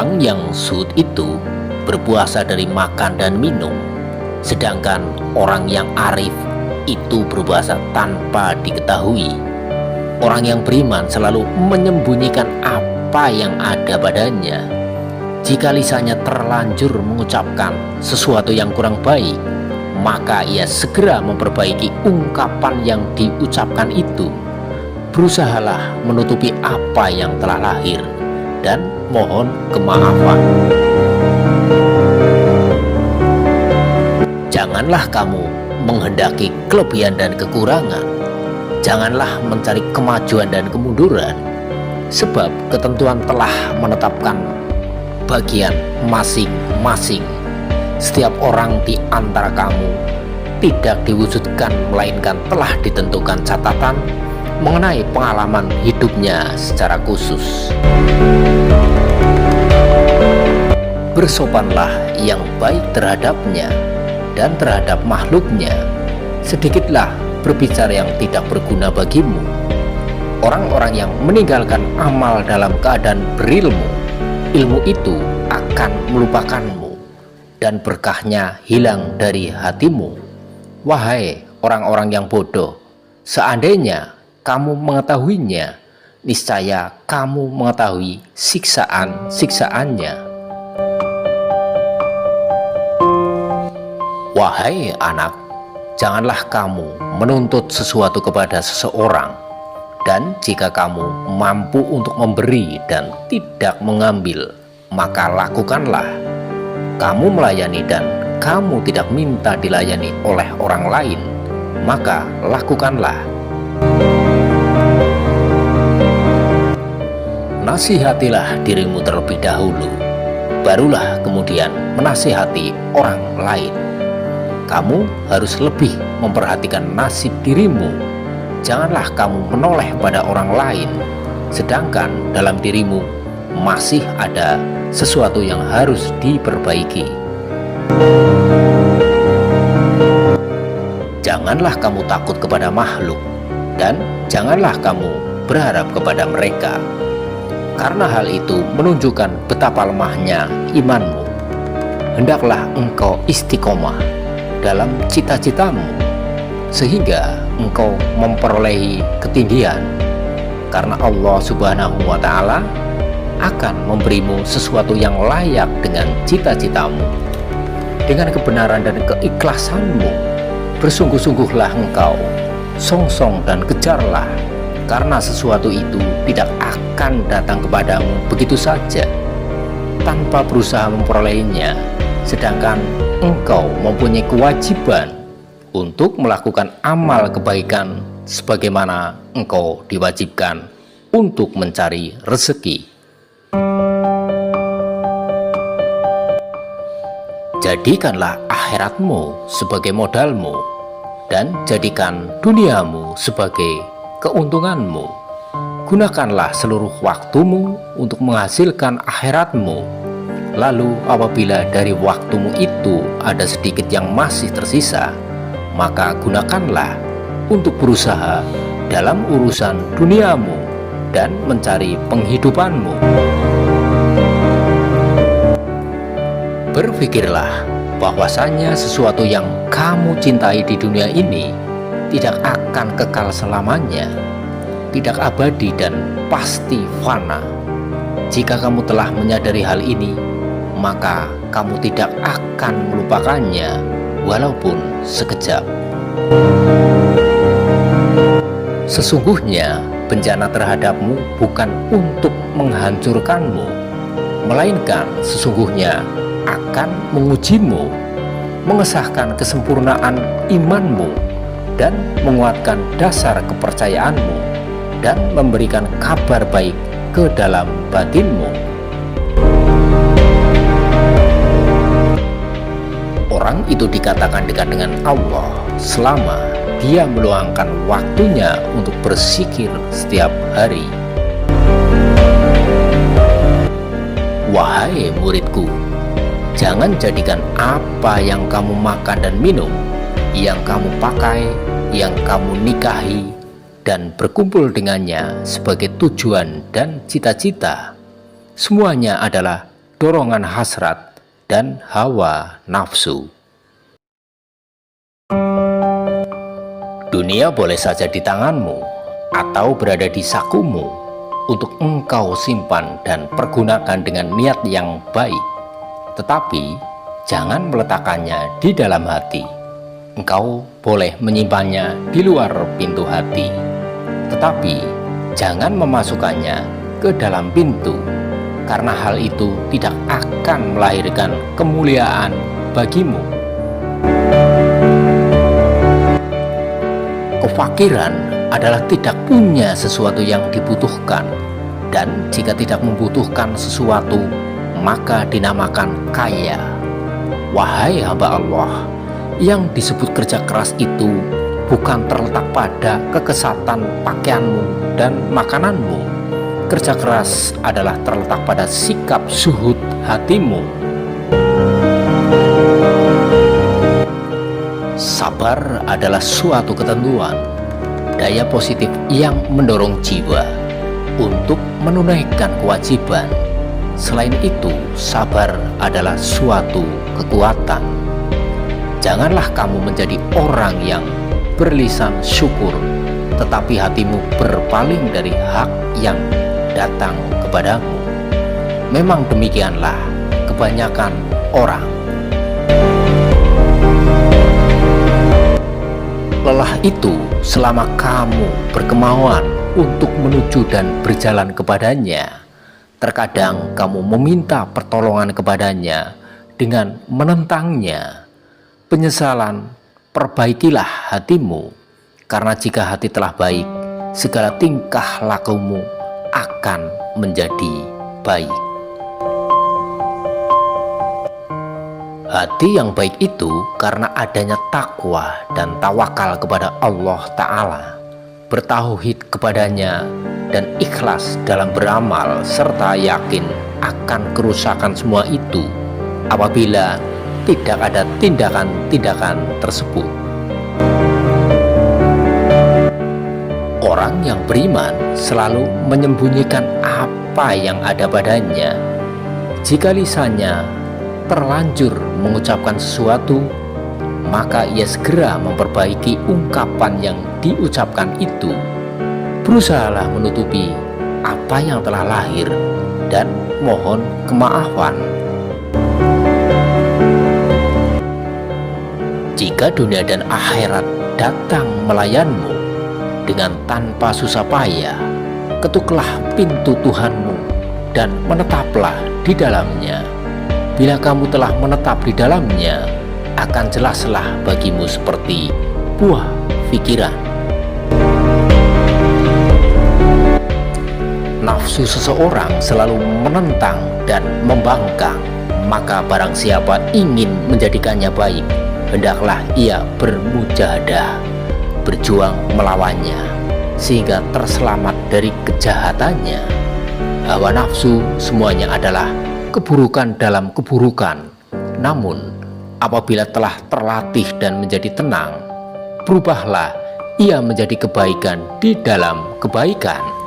Orang yang zuhud itu berpuasa dari makan dan minum, sedangkan orang yang arif itu berpuasa tanpa diketahui. Orang yang beriman selalu menyembunyikan apa yang ada padanya. Jika lisannya terlanjur mengucapkan sesuatu yang kurang baik, maka ia segera memperbaiki ungkapan yang diucapkan itu. Berusahalah menutupi apa yang telah lahir dan mohon kemaafan. Janganlah kamu menghendaki kelebihan dan kekurangan. Janganlah mencari kemajuan dan kemunduran, sebab ketentuan telah menetapkan bagian masing-masing. Setiap orang di antara kamu tidak diwujudkan, melainkan telah ditentukan catatan mengenai pengalaman hidupnya secara khusus. Bersopanlah yang baik terhadapnya dan terhadap makhluknya. Sedikitlah berbicara yang tidak berguna bagimu. Orang-orang yang meninggalkan amal dalam keadaan berilmu, ilmu itu akan melupakanmu dan berkahnya hilang dari hatimu. Wahai orang-orang yang bodoh, seandainya kamu mengetahuinya, niscaya kamu mengetahui siksaan-siksaannya. Wahai anak, janganlah kamu menuntut sesuatu kepada seseorang, dan jika kamu mampu untuk memberi dan tidak mengambil, maka lakukanlah. Kamu melayani dan kamu tidak minta dilayani oleh orang lain, maka lakukanlah. Nasihatilah dirimu terlebih dahulu, barulah kemudian menasihati orang lain. Kamu harus lebih memperhatikan nasib dirimu. Janganlah kamu menoleh pada orang lain, sedangkan dalam dirimu masih ada sesuatu yang harus diperbaiki. Janganlah kamu takut kepada makhluk, dan janganlah kamu berharap kepada mereka, karena hal itu menunjukkan betapa lemahnya imanmu. Hendaklah engkau istiqomah dalam cita-citamu, sehingga engkau memperolehi ketinggian, karena Allah Subhanahu wa Ta'ala akan memberimu sesuatu yang layak dengan cita-citamu. Dengan kebenaran dan keikhlasanmu, bersungguh-sungguhlah engkau, songsong dan kejarlah, karena sesuatu itu tidak akan datang kepadamu begitu saja tanpa berusaha memperolehnya, sedangkan engkau mempunyai kewajiban untuk melakukan amal kebaikan sebagaimana engkau diwajibkan untuk mencari rezeki. Jadikanlah akhiratmu sebagai modalmu, dan jadikan duniamu sebagai keuntunganmu. Gunakanlah seluruh waktumu untuk menghasilkan akhiratmu. Lalu apabila dari waktumu itu ada sedikit yang masih tersisa, maka gunakanlah untuk berusaha dalam urusan duniamu dan mencari penghidupanmu. Berpikirlah bahwasanya sesuatu yang kamu cintai di dunia ini tidak akan kekal selamanya, tidak abadi dan pasti fana. Jika kamu telah menyadari hal ini, maka kamu tidak akan melupakannya walaupun sekejap. Sesungguhnya bencana terhadapmu bukan untuk menghancurkanmu, melainkan sesungguhnya akan mengujimu, mengesahkan kesempurnaan imanmu, dan menguatkan dasar kepercayaanmu, dan memberikan kabar baik ke dalam batinmu. Orang itu dikatakan dekat dengan Allah selama dia meluangkan waktunya untuk berzikir setiap hari. Wahai muridku, jangan jadikan apa yang kamu makan dan minum, yang kamu pakai, yang kamu nikahi, dan berkumpul dengannya sebagai tujuan dan cita-cita. Semuanya adalah dorongan hasrat dan hawa nafsu. Dunia boleh saja di tanganmu atau berada di sakumu untuk engkau simpan dan pergunakan dengan niat yang baik. Tetapi jangan meletakkannya di dalam hati. Engkau boleh menyimpannya di luar pintu hati, tetapi jangan memasukkannya ke dalam pintu, karena hal itu tidak akan melahirkan kemuliaan bagimu. Kefakiran adalah tidak punya sesuatu yang dibutuhkan, dan jika tidak membutuhkan sesuatu, maka dinamakan kaya. Wahai hamba Allah, yang disebut kerja keras itu bukan terletak pada kekesatan pakaianmu dan makananmu. Kerja keras adalah terletak pada sikap zuhud hatimu. Sabar adalah suatu ketentuan, daya positif yang mendorong jiwa untuk menunaikan kewajiban. Selain itu, sabar adalah suatu kekuatan. Janganlah kamu menjadi orang yang berlisan syukur, tetapi hatimu berpaling dari hak yang datang kepadamu. Memang demikianlah kebanyakan orang. Lelah itu selama kamu berkemauan untuk menuju dan berjalan kepadanya. Terkadang kamu meminta pertolongan kepadanya dengan menentangnya. Penyesalan, perbaikilah hatimu, karena jika hati telah baik, segala tingkah lakumu akan menjadi baik. Hati yang baik itu karena adanya takwa dan tawakal kepada Allah Ta'ala, bertauhid kepadanya, dan ikhlas dalam beramal, serta yakin akan kerusakan semua itu apabila tidak ada tindakan-tindakan tersebut. Orang yang beriman selalu menyembunyikan apa yang ada padanya. Jika lisannya terlanjur mengucapkan sesuatu, maka ia segera memperbaiki ungkapan yang diucapkan itu. Berusahalah menutupi apa yang telah lahir dan mohon kemaafan. Jika dunia dan akhirat datang melayanmu dengan tanpa susah payah, ketuklah pintu Tuhanmu dan menetaplah di dalamnya. Bila kamu telah menetap di dalamnya, akan jelaslah bagimu seperti buah pikiran. Nafsu seseorang selalu menentang dan membangkang, maka barang siapa ingin menjadikannya baik, hendaklah ia bermujahadah, berjuang melawannya, sehingga terselamat dari kejahatannya. Hawa nafsu semuanya adalah keburukan dalam keburukan. Namun, apabila telah terlatih dan menjadi tenang, berubahlah ia menjadi kebaikan di dalam kebaikan.